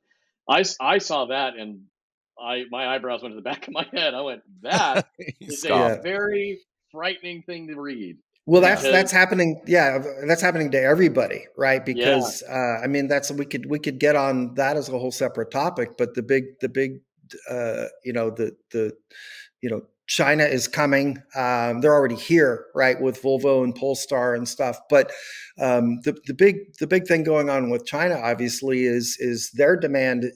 I saw that and my eyebrows went to the back of my head. I went, that is a very frightening thing to read. Well, that's happening. Yeah, that's happening to everybody, right? Because I mean, we could get on that as a whole separate topic. But the big, China is coming. They're already here, right, with Volvo and Polestar and stuff. But the big thing going on with China, obviously, is their demand.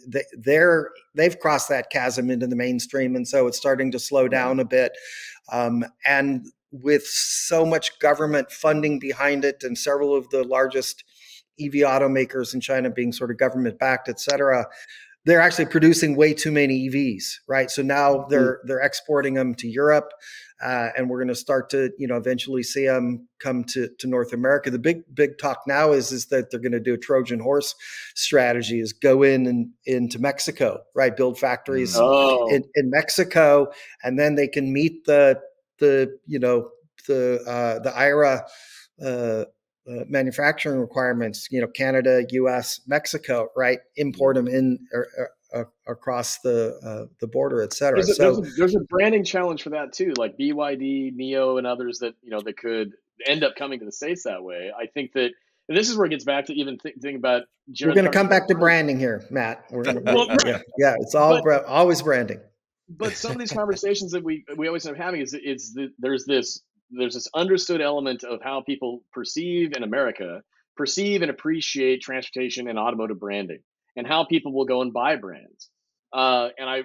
They've crossed that chasm into the mainstream, and so it's starting to slow down a bit. And with so much government funding behind it and several of the largest EV automakers in China being sort of government backed, et cetera, they're actually producing way too many EVs, right? So now they're exporting them to Europe, and we're going to start to, eventually see them come to North America. The big talk now is that they're going to do a Trojan horse strategy, is go into Mexico, right? Build factories in Mexico, and then they can meet the the IRA manufacturing requirements, Canada, US, Mexico, right? Import them in across the border, et cetera. There's a branding challenge for that too, like BYD, NIO, and others that that could end up coming to the States that way. I think that, and this is where it gets back to even thinking about. We're going to come back to branding here, Matt. We're going to, yeah, it's always branding. But some of these conversations that we always end up having there's this understood element of how people perceive in America, perceive and appreciate transportation and automotive branding, and how people will go and buy brands. And I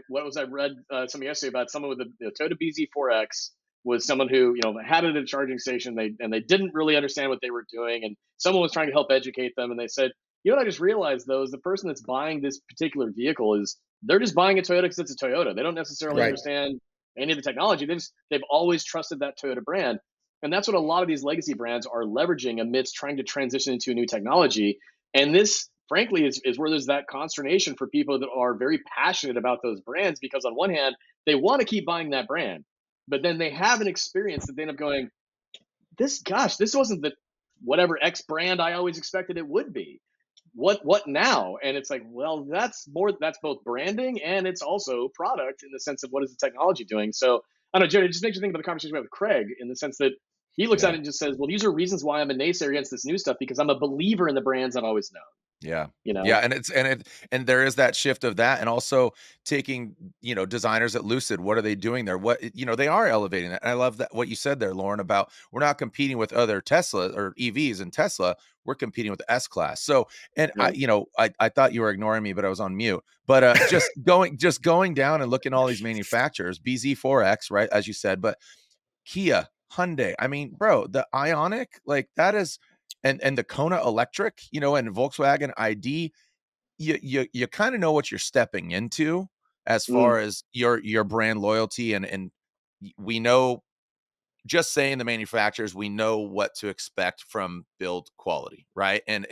read something yesterday about someone with the Toyota BZ4X was someone who had it at a charging station. They didn't really understand what they were doing, and someone was trying to help educate them. And they said, what I just realized though is the person that's buying this particular vehicle they're just buying a Toyota because it's a Toyota. They don't necessarily understand any of the technology. They've always trusted that Toyota brand, and that's what a lot of these legacy brands are leveraging amidst trying to transition into a new technology. And this, frankly, is where there's that consternation for people that are very passionate about those brands, because on one hand, they want to keep buying that brand, but then they have an experience that they end up going, this wasn't the whatever X brand I always expected it would be. What now? And it's like, well, that's both branding and it's also product in the sense of what is the technology doing. So I don't know, Jared, it just makes you think about the conversation we had with Craig in the sense that he looks at it and just says, well, these are reasons why I'm a naysayer against this new stuff, because I'm a believer in the brands I've always known. Yeah. Yeah. And there is that shift of that. And also taking, designers at Lucid, what are they doing there? What, they are elevating that. And I love that what you said there, Loren, about we're not competing with other Tesla or EVs in Tesla. We're competing with the S-Class. So, and I thought you were ignoring me, but I was on mute, but just going down and looking at all these manufacturers, BZ4X, right? As you said, but Kia, Hyundai, I mean, bro, the Ioniq, like that is, and the Kona Electric, and Volkswagen ID, you kind of know what you're stepping into as far as your brand loyalty. And we know, just saying the manufacturers, we know what to expect from build quality, right? And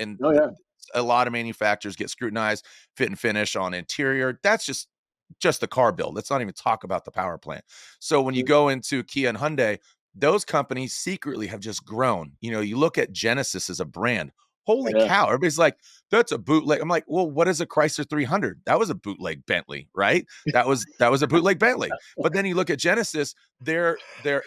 a lot of manufacturers get scrutinized, fit and finish on interior. That's just the car build. Let's not even talk about the power plant. So when you go into Kia and Hyundai, those companies secretly have just grown. You look at Genesis as a brand. Holy cow. Everybody's like, that's a bootleg. I'm like, well, what is a Chrysler 300? That was a bootleg Bentley, right? That was a bootleg Bentley. But then you look at Genesis, they're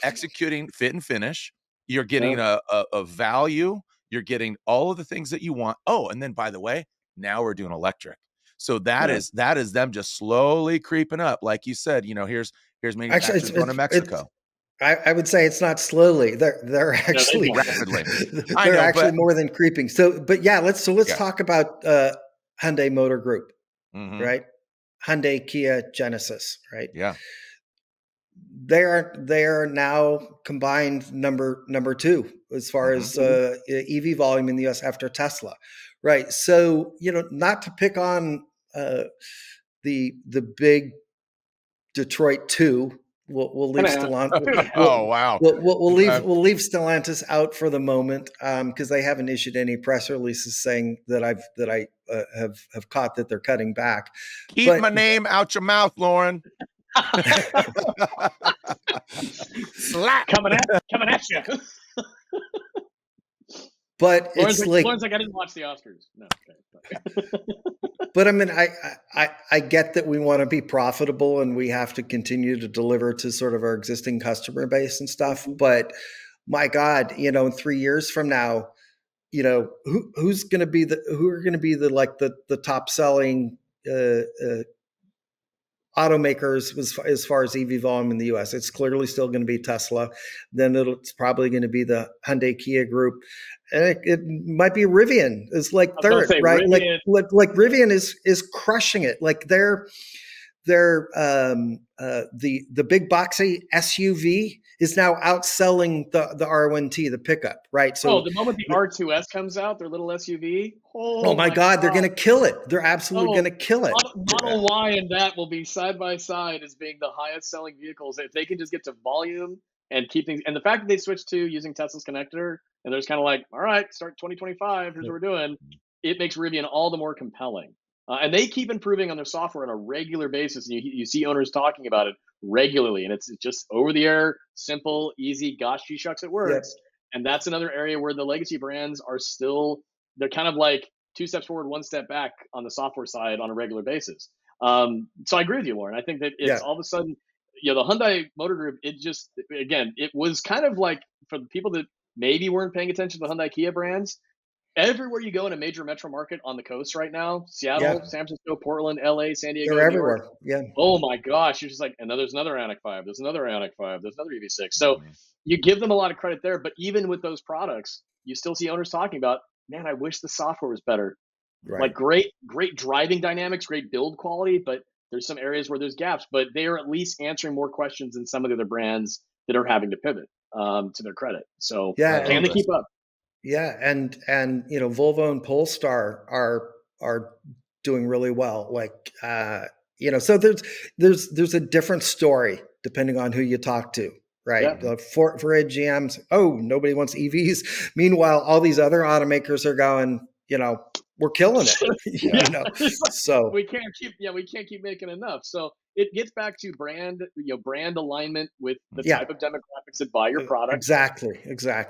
executing fit and finish. You're getting a value. You're getting all of the things that you want. Oh, and then by the way, now we're doing electric. So that is them just slowly creeping up. Like you said, here's manufacturers going to Mexico. I would say it's not slowly. They're actually rapidly. They're actually more than creeping. So, but let's talk about Hyundai Motor Group, right? Hyundai, Kia, Genesis, right? Yeah. They are now combined number 2 as far as EV volume in the US after Tesla, right? So, not to pick on the big Detroit 2. We'll leave Stellantis. Oh wow! We'll leave Stellantis out for the moment because they haven't issued any press releases saying that I have caught that they're cutting back. Keep my name out your mouth, Loren. Slap coming at you. But Loren's it's like I didn't watch the Oscars. No. Okay. But I mean, I get that we want to be profitable and we have to continue to deliver to sort of our existing customer base and stuff. But my God, in 3 years from now, who's going to be the top selling automakers as far as EV volume in the US? It's clearly still going to be Tesla. Then it's probably going to be the Hyundai Kia group. And it might be Rivian is like third, right? Rivian. Like Rivian is crushing it. Like they're the big boxy SUV is now outselling the R1T, the pickup, right? So the moment the R2S comes out, their little SUV. Oh my God, they're going to kill it. They're absolutely going to kill it. Model Y and that will be side by side as being the highest selling vehicles. If they can just get to volume and keep things, and the fact that they switched to using Tesla's connector, and they're just kind of like, all right, start 2025, here's what we're doing. It makes Rivian all the more compelling. And they keep improving on their software on a regular basis. And you see owners talking about it regularly. And it's just over the air, simple, easy, gosh, gee shucks, it works. Yep. And that's another area where the legacy brands are still, they're kind of like 2 steps forward, 1 step back on the software side on a regular basis. So I agree with you, Loren. I think that it's all of a sudden, the Hyundai Motor Group, it just, again, it was kind of like, for the people that maybe weren't paying attention to the Hyundai Kia brands, everywhere you go in a major metro market on the coast right now, Seattle, San Francisco, Portland, LA, San Diego, they're New York, everywhere. Yeah. Oh my gosh. You're just like, and then there's another Ioniq 5, there's another Ioniq 5, there's another EV6. So you give them a lot of credit there, but even with those products, you still see owners talking about, man, I wish the software was better. Right. Like great driving dynamics, great build quality, but there's some areas where there's gaps, but they are at least answering more questions than some of the other brands that are having to pivot, to their credit. So can they keep up? Yeah, and Volvo and Polestar are doing really well. Like so there's a different story depending on who you talk to, right? Yeah. Ford, GM's, nobody wants EVs. Meanwhile, all these other automakers are going, we're killing it. So we can't keep making enough. So it gets back to brand alignment with the type of demographics that buy your product. Exactly.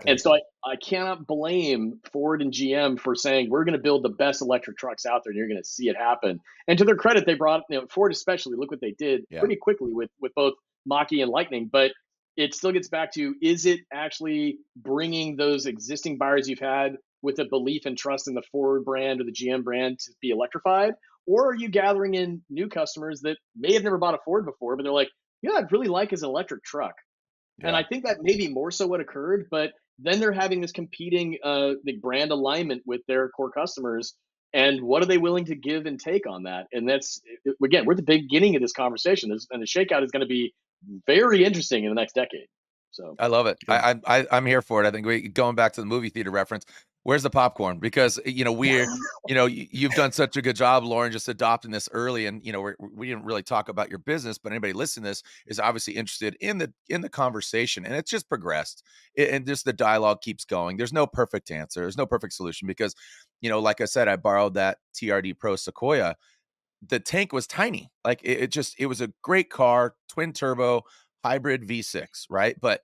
And so I cannot blame Ford and GM for saying we're going to build the best electric trucks out there, and you're going to see it happen. And to their credit, they brought Ford especially. Look what they did pretty quickly with both Mach-E and Lightning. But it still gets back to, is it actually bringing those existing buyers you've had with a belief and trust in the Ford brand or the GM brand to be electrified? Or are you gathering in new customers that may have never bought a Ford before, but they're like, I'd really like is an electric truck. Yeah. And I think that may be more so what occurred, but then they're having this competing the brand alignment with their core customers. And what are they willing to give and take on that? And that's, again, we're at the beginning of this conversation. And the shakeout is going to be very interesting in the next decade. So I love it. I'm here for it. I think going back to the movie theater reference, where's the popcorn? Because you've done such a good job, Loren, just adopting this early, and we didn't really talk about your business, but anybody listening to this is obviously interested in the conversation, and it's just progressed, and just the dialogue keeps going. There's no perfect answer. There's no perfect solution because, like I said, I borrowed that TRD Pro Sequoia. The tank was tiny. Like it was a great car, twin turbo, hybrid V6, right? But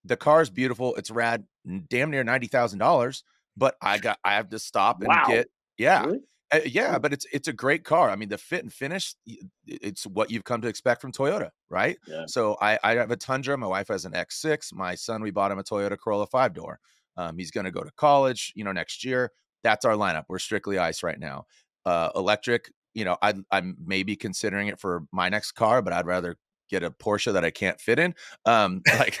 the car is beautiful. It's rad, damn near $90,000. But I have to stop and get, Really? But it's a great car. I mean, the fit and finish, it's what you've come to expect from Toyota, right? Yeah. So I have a Tundra. My wife has an X6. My son, we bought him a Toyota Corolla 5-door. He's going to go to college, next year. That's our lineup. We're strictly ICE right now. Electric, I'm maybe considering it for my next car, but I'd rather get a Porsche that I can't fit in. Taycan's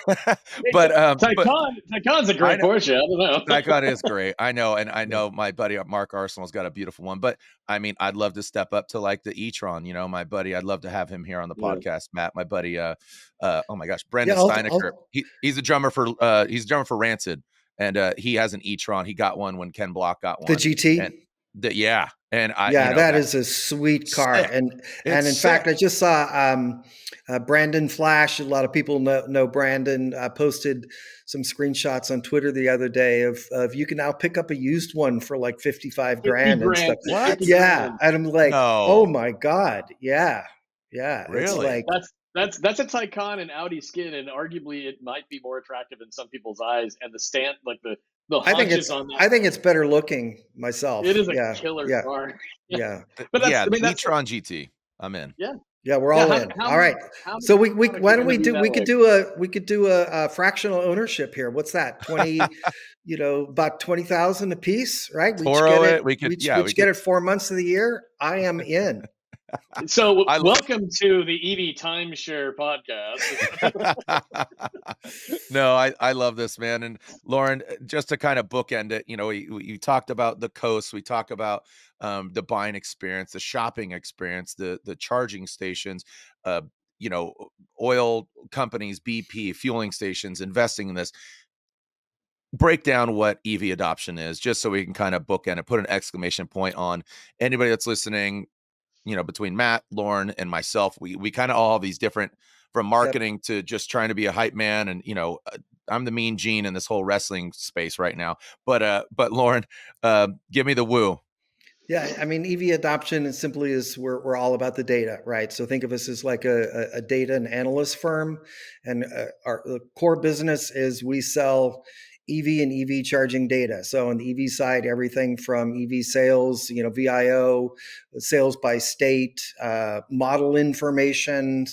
a great Porsche. I don't know. Taycan is great. I know. And I know my buddy Mark Arsenal's got a beautiful one, but I mean, I'd love to step up to like the e-tron, my buddy. I'd love to have him here on the podcast, Matt, my buddy. Oh my gosh, Brendan Steinecker. He's a drummer for Rancid, and he has an e-tron. He got one when Ken Block got one. The GT. And that is a sweet car. Sick. And in fact, I just saw Brandon Flash. A lot of people know Brandon posted some screenshots on Twitter the other day of you can now pick up a used one for like 55 grand and stuff. What? Yeah. And I'm like, no. Oh my God. Yeah. Yeah. Really? It's like, that's a Taycan and Audi skin, and arguably it might be more attractive in some people's eyes. And the stand, like the hunches on that. I think it's better looking myself. It is a killer car. Yeah. But that's, the e-tron GT. I'm in. Yeah. Yeah, we're all in. All right. So why don't we do? We could do a fractional ownership here. What's that? 20, about 20,000 a piece, right? We could get it 4 months of the year. I am in. So welcome to the EV Timeshare podcast. No, I love this, man. And Loren, just to kind of bookend it, we talked about the coast. We talk about the buying experience, the shopping experience, the charging stations, oil companies, BP, fueling stations, investing in this. Break down what EV adoption is, just so we can kind of bookend it, put an exclamation point on anybody that's listening. Between Matt, Loren, and myself, we kind of all have these different, from marketing to just trying to be a hype man. And, I'm the mean gene in this whole wrestling space right now. But Loren, give me the woo. Yeah, I mean, EV adoption is simply is we're all about the data, right? So think of us as like a data and analyst firm, and our the core business is we sell EV and EV charging data. So on the EV side, everything from EV sales, VIO, sales by state, model information,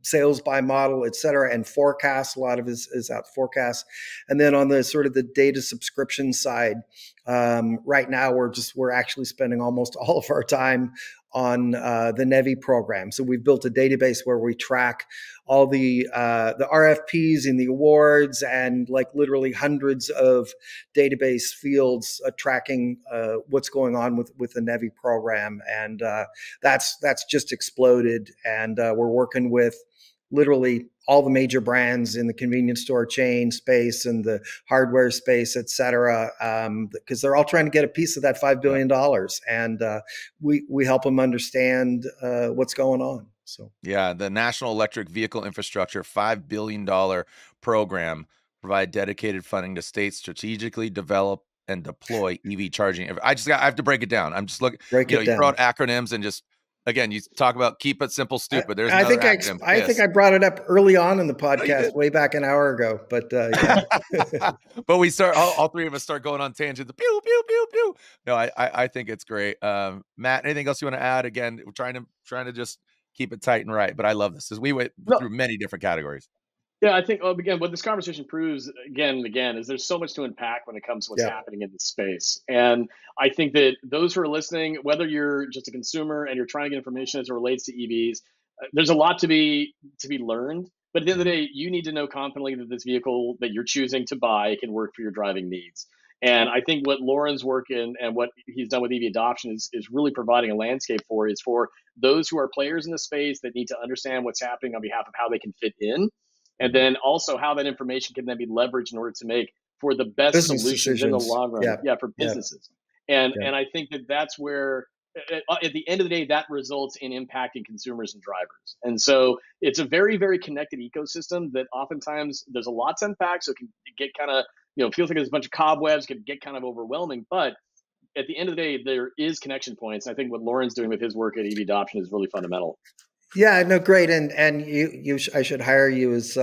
sales by model, et cetera, and forecast. A lot of it is out forecast, and then on the sort of the data subscription side. Right now, we're actually spending almost all of our time on the NEVI program. So we've built a database where we track all the RFPs and the awards, and like literally hundreds of database fields tracking what's going on with the NEVI program, and that's just exploded. And we're working with literally all the major brands in the convenience store chain space and the hardware space, et cetera, because they're all trying to get a piece of that $5 billion. And we help them understand what's going on. So yeah, the National Electric Vehicle Infrastructure $5 billion program provide dedicated funding to states strategically develop and deploy EV charging. I have to break it down. I'm just looking, break it you throw down. out acronyms and just, again, you talk about keep it simple, stupid. There's I another think acronym. I think I brought it up early on in the No, you podcast, did. way back an hour ago. But yeah. But we start all three of us start going on tangents. Pew pew pew pew. No, I think it's great. Matt, anything else you want to add? Again, we're trying to just keep it tight and right. But I love this, as we went No, through many different categories. yeah, I think again, what this conversation proves again and again is there's so much to unpack when it comes to what's Yeah. happening in this space. And I think that those who are listening, whether you're just a consumer and you're trying to get information as it relates to EVs, there's a lot to be learned. But at the end of the day, you need to know confidently that this vehicle that you're choosing to buy can work for your driving needs. And I think what Loren's work in and what he's done with EV adoption is really providing a landscape for those who are players in the space that need to understand what's happening on behalf of how they can fit in, and then also how that information can then be leveraged in order to make for the best Business solutions in the decisions. long run. Yeah. For businesses. And I think that that's where at the end of the day that results in impacting consumers and drivers. And so it's a very, very connected ecosystem that oftentimes there's a lot to unpack, so it can get kind of feels like there's a bunch of cobwebs, can get kind of overwhelming, but at the end of the day there is connection points. And I think what Loren's doing with his work at EV adoption is really fundamental. Yeah, no, great, and I should hire you as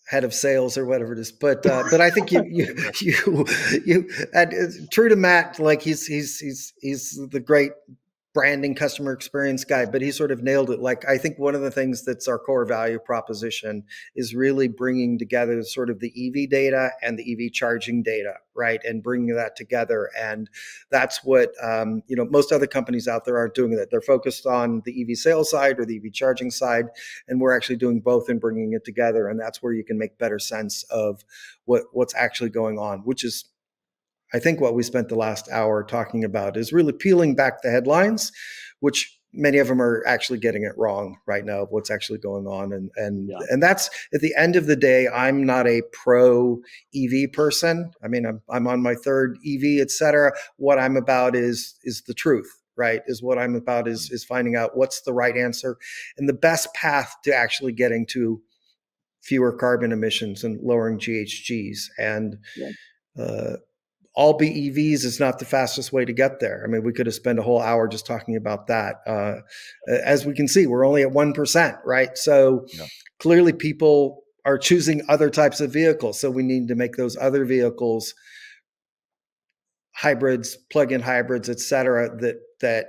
head of sales or whatever it is. But I think you and true to Matt, like he's the great branding customer experience guy, but he sort of nailed it. Like, I think one of the things that's our core value proposition is really bringing together sort of the EV data and the EV charging data, right? And bringing that together. And that's what, most other companies out there aren't doing that. They're focused on the EV sales side or the EV charging side. And we're actually doing both and bringing it together. And that's where you can make better sense of what's actually going on, which is, I think, what we spent the last hour talking about, is really peeling back the headlines, which many of them are actually getting it wrong right now of what's actually going on. And that's, at the end of the day, I'm not a pro EV person. I mean, I'm on my third EV, et cetera. What I'm about is the truth, right? Is what I'm about is finding out what's the right answer and the best path to actually getting to fewer carbon emissions and lowering GHGs. And, all BEVs is not the fastest way to get there. I mean, we could have spent a whole hour just talking about that. As we can see, we're only at 1%, right? So clearly people are choosing other types of vehicles. So we need to make those other vehicles hybrids, plug-in hybrids, et cetera, that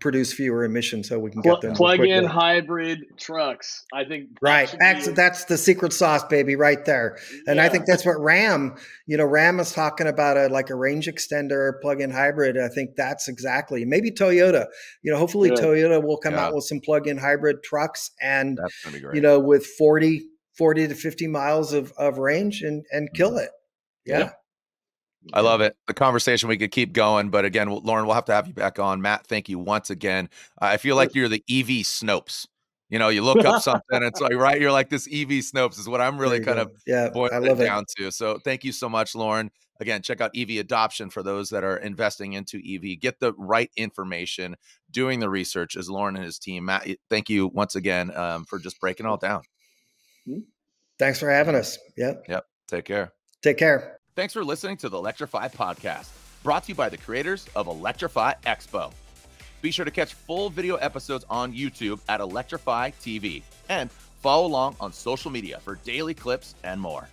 produce fewer emissions, so we can get them plug-in hybrid trucks. I think that's the secret sauce, baby, right there. And I think that's what Ram is talking about, a range extender plug-in hybrid. I think that's exactly, maybe Toyota. Hopefully Toyota will come out with some plug-in hybrid trucks, and that's gonna be great. With 40 to 50 miles of range and kill it. Yeah. I love it. The conversation, we could keep going, but again, Loren, we'll have to have you back on. Matt, thank you once again. I feel like you're the EV Snopes. You look up something, it's like, right, you're like, this EV Snopes is what I'm really kind of boiling it down to. So thank you so much, Loren. Again, check out EV adoption for those that are investing into EV. Get the right information, doing the research, as Loren and his team. Matt, thank you once again for just breaking it all down. Thanks for having us. Yep. Take care. Take care. Thanks for listening to the Electrify podcast. brought to you by the creators of Electrify Expo. Be sure to catch full video episodes on YouTube at Electrify TV and follow along on social media for daily clips and more.